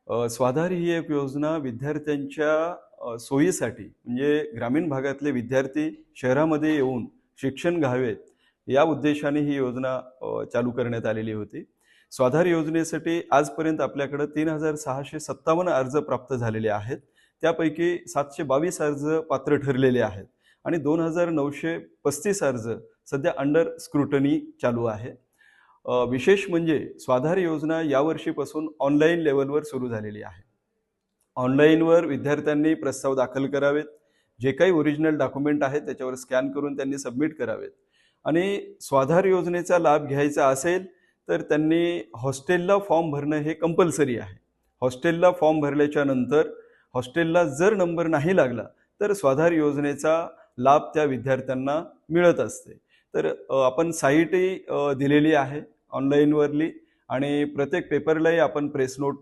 स्वाधार ही एक योजना विद्यार्थ्यांच्या सोयीसाठी म्हणजे ग्रामीण भागातले विद्यार्थी शहरामध्ये येऊन शिक्षण घ्यावेत या उद्देशाने ही योजना चालू करण्यात आलेली होती. स्वाधार योजनेसाठी आजपर्यंत आपल्याकडे 3657 अर्ज प्राप्त झालेले आहेत. त्यापैकी 722 अर्ज पात्र ठरलेले आहेत आणि 2935 अर्ज सध्या अंडर स्क्रुटनी चालू आहे. विशेष म्हणजे स्वाधार योजना यावर्षीपासून ऑनलाईन लेव्हलवर सुरू झालेली आहे. ऑनलाईनवर विद्यार्थ्यांनी प्रस्ताव दाखल करावेत. जे काही ओरिजिनल डॉक्युमेंट आहेत त्याच्यावर स्कॅन करून त्यांनी सबमिट करावेत आणि स्वाधार योजनेचा लाभ घ्यायचा असेल तर त्यांनी हॉस्टेलला फॉर्म भरणं हे कंपल्सरी आहे. हॉस्टेलला फॉर्म भरल्याच्या नंतर हॉस्टेलला जर नंबर नाही लागला तर स्वाधार योजनेचा लाभ त्या विद्यार्थ्यांना मिळत असते. तर आपण साईटही दिलेली आहे ऑनलाईनवरली आणि प्रत्येक पेपरलाही आपण प्रेस नोट